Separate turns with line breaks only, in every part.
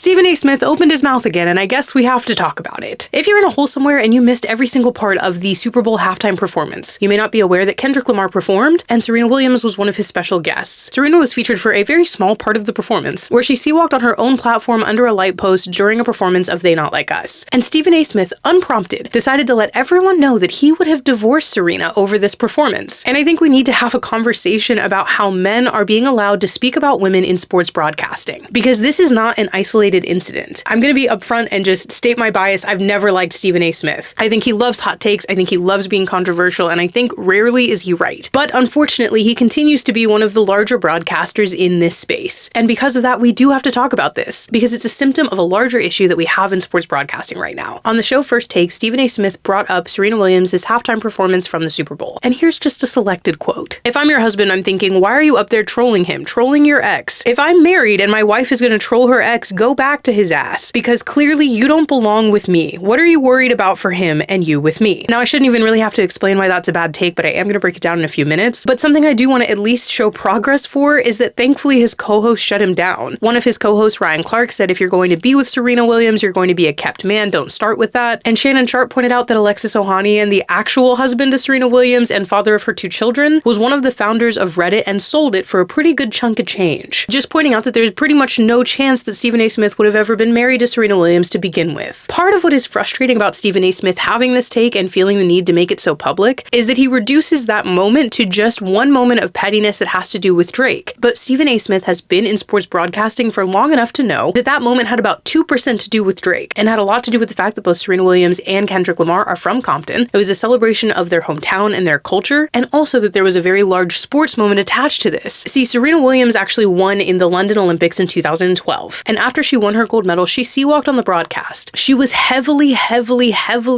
Stephen A. Smith opened his mouth again, and I guess we have to talk about it. If you're in a hole somewhere and you missed every single part of the Super Bowl halftime performance, you may not be aware that Kendrick Lamar performed, and Serena Williams was one of his special guests. Serena was featured for a very small part of the performance, where she sea-walked on her own platform under a light post during a performance of They Not Like Us. And Stephen A. Smith, unprompted, decided to let everyone know that he would have divorced Serena over this performance. And I think we need to have a conversation about how men are being allowed to speak about women in sports broadcasting, because this is not an isolated incident. I'm gonna be upfront and just state my bias. I've never liked Stephen A. Smith. I think he loves hot takes. I think he loves being controversial, and I think rarely is he right. But unfortunately, he continues to be one of the larger broadcasters in this space. And because of that, we do have to talk about this, because it's a symptom of a larger issue that we have in sports broadcasting right now. On the show First Take, Stephen A. Smith brought up Serena Williams' halftime performance from the Super Bowl. And here's just a selected quote. "If I'm your husband, I'm thinking, why are you up there trolling him, trolling your ex? If I'm married and my wife is gonna troll her ex, go back to his ass, because clearly you don't belong with me. What are you worried about for him and you with me?" Now, I shouldn't even really have to explain why that's a bad take, but I am going to break it down in a few minutes. But something I do want to at least show progress for is that thankfully his co-host shut him down. One of his co-hosts, Ryan Clark, said if you're going to be with Serena Williams, you're going to be a kept man, don't start with that. And Shannon Sharp pointed out that Alexis Ohanian, the actual husband to Serena Williams and father of her 2 children, was one of the founders of Reddit and sold it for a pretty good chunk of change. Just pointing out that there's pretty much no chance that Stephen A. Smith would have ever been married to Serena Williams to begin with. Part of what is frustrating about Stephen A. Smith having this take and feeling the need to make it so public is that he reduces that moment to just one moment of pettiness that has to do with Drake. But Stephen A. Smith has been in sports broadcasting for long enough to know that that moment had about 2% to do with Drake, and had a lot to do with the fact that both Serena Williams and Kendrick Lamar are from Compton. It was a celebration of their hometown and their culture, and also that there was a very large sports moment attached to this. See, Serena Williams actually won in the London Olympics in 2012, and after she won her gold medal, she sea-walked on the broadcast. She was heavily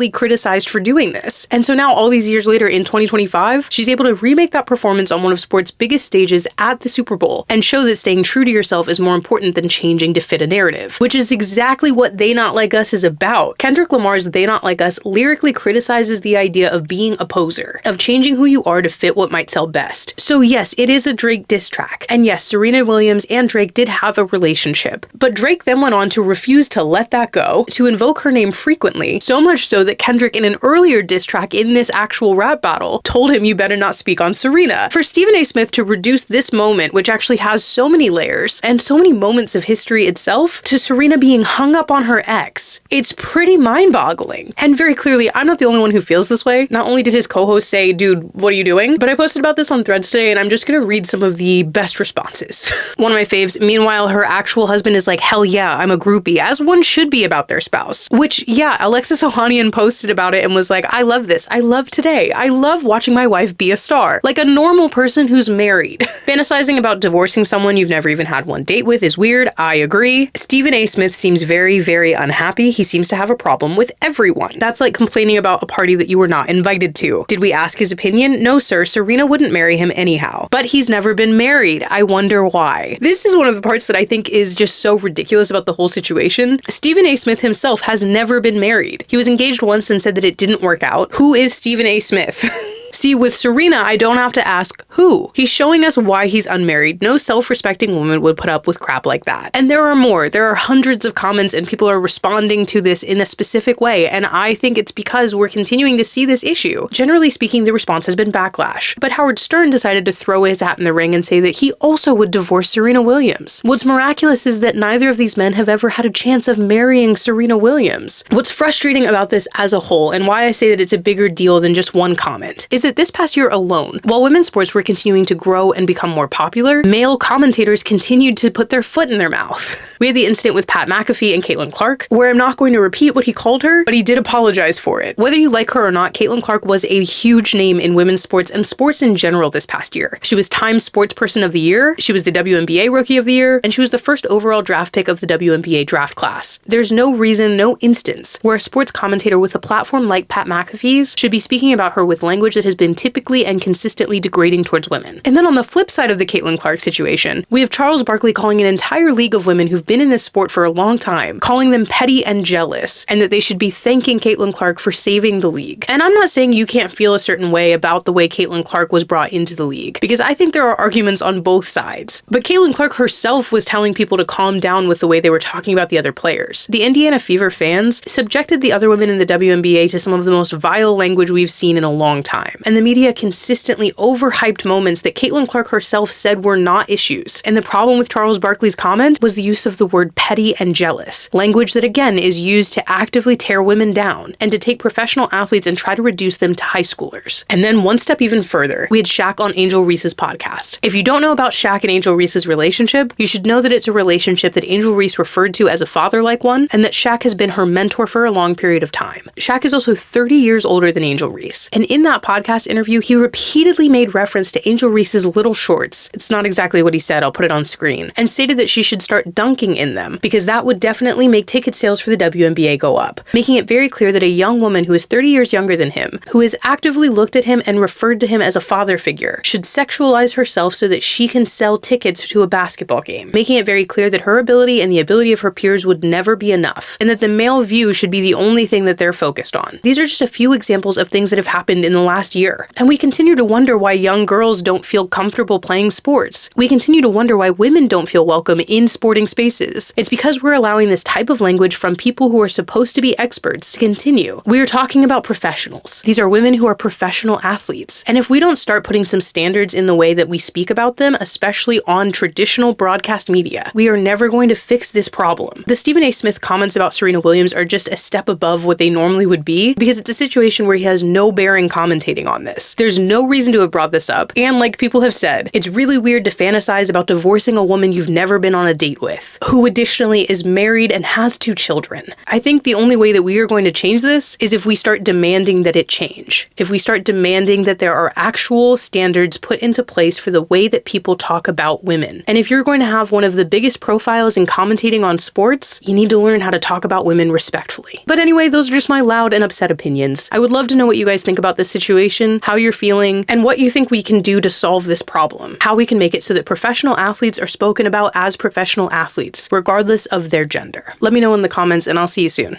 criticized for doing this. And so now, all these years later in 2025, she's able to remake that performance on one of sports' biggest stages at the Super Bowl and show that staying true to yourself is more important than changing to fit a narrative, which is exactly what They Not Like Us is about. Kendrick Lamar's They Not Like Us lyrically criticizes the idea of being a poser, of changing who you are to fit what might sell best. So yes, it is a Drake diss track. And yes, Serena Williams and Drake did have a relationship. But Drake then went on to refuse to let that go, to invoke her name frequently, so much so that Kendrick, in an earlier diss track in this actual rap battle, told him you better not speak on Serena. For Stephen A. Smith to reduce this moment, which actually has so many layers and so many moments of history itself, to Serena being hung up on her ex, it's pretty mind-boggling. And very clearly, I'm not the only one who feels this way. Not only did his co-host say, dude, what are you doing? But I posted about this on Threads today, and I'm just gonna read some of the best responses. One of my faves, meanwhile, her actual husband is like, hell yeah, I'm a groupie, as one should be about their spouse. Which, yeah, Alexis Ohanian posted about it and was like, I love this. I love today. I love watching my wife be a star. Like a normal person who's married. Fantasizing about divorcing someone you've never even had one date with is weird. I agree. Stephen A. Smith seems very unhappy. He seems to have a problem with everyone. That's like complaining about a party that you were not invited to. Did we ask his opinion? No, sir. Serena wouldn't marry him anyhow. But he's never been married. I wonder why. This is one of the parts that I think is just so ridiculous about the whole situation. Stephen A. Smith himself has never been married. He was engaged once and said that it didn't work out. Who is Stephen A. Smith? See, with Serena, I don't have to ask who. He's showing us why he's unmarried. No self-respecting woman would put up with crap like that. And there are more. There are hundreds of comments and people are responding to this in a specific way. And I think it's because we're continuing to see this issue. Generally speaking, the response has been backlash. But Howard Stern decided to throw his hat in the ring and say that he also would divorce Serena Williams. What's miraculous is that neither of these men have ever had a chance of marrying Serena Williams. What's frustrating about this as a whole, and why I say that it's a bigger deal than just one comment, is that this past year alone, while women's sports were continuing to grow and become more popular, male commentators continued to put their foot in their mouth. We had the incident with Pat McAfee and Caitlin Clark, where I'm not going to repeat what he called her, but he did apologize for it. Whether you like her or not, Caitlin Clark was a huge name in women's sports and sports in general this past year. She was Time Sports Person of the Year, she was the WNBA Rookie of the Year, and she was the first overall draft pick of the WNBA draft class. There's no reason, no instance, where a sports commentator with a platform like Pat McAfee's should be speaking about her with language that has been typically and consistently degrading towards women. And then on the flip side of the Caitlin Clark situation, we have Charles Barkley calling an entire league of women who've been in this sport for a long time, calling them petty and jealous, and that they should be thanking Caitlin Clark for saving the league. And I'm not saying you can't feel a certain way about the way Caitlin Clark was brought into the league, because I think there are arguments on both sides. But Caitlin Clark herself was telling people to calm down with the way they were talking about the other players. The Indiana Fever fans subjected the other women in the WNBA to some of the most vile language we've seen in a long time. And the media consistently overhyped moments that Caitlin Clark herself said were not issues. And the problem with Charles Barkley's comment was the use of the word petty and jealous, language that again is used to actively tear women down and to take professional athletes and try to reduce them to high schoolers. And then one step even further, we had Shaq on Angel Reese's podcast. If you don't know about Shaq and Angel Reese's relationship, you should know that it's a relationship that Angel Reese referred to as a father-like one, and that Shaq has been her mentor for a long period of time. Shaq is also 30 years older than Angel Reese, and in that podcast interview, he repeatedly made reference to Angel Reese's little shorts. It's not exactly what he said, I'll put it on screen, and stated that she should start dunking in them, because that would definitely make ticket sales for the WNBA go up, making it very clear that a young woman who is 30 years younger than him, who has actively looked at him and referred to him as a father figure, should sexualize herself so that she can sell tickets to a basketball game, making it very clear that her ability and the ability of her peers would never be enough, and that the male view should be the only thing that they're focused on. These are just a few examples of things that have happened in the last year, and we continue to wonder why young girls don't feel comfortable playing sports. We continue to wonder why women don't feel welcome in sporting spaces. It's because we're allowing this type of language from people who are supposed to be experts to continue. We are talking about professionals. These are women who are professional athletes, and if we don't start putting some standards in the way that we speak about them, especially on traditional broadcast media, we are never going to fix this problem. The Stephen A. Smith comments about Serena Williams are just a step above what they normally would be, because it's a situation where he has no bearing commentating on this. There's no reason to have brought this up, and like people have said, it's really weird to fantasize about divorcing a woman you've never been on a date with, who additionally is married and has 2 children. I think the only way that we are going to change this is if we start demanding that it change. If we start demanding that there are actual standards put into place for the way that people talk about women. And if you're going to have one of the biggest profiles in commentating on sports, you need to learn how to talk about women respectfully. But anyway, those are just my loud and upset opinions. I would love to know what you guys think about this situation, how you're feeling, and what you think we can do to solve this problem. How we can make it so that professional athletes are spoken about as professional athletes, regardless of their gender. Let me know in the comments, and I'll see you soon.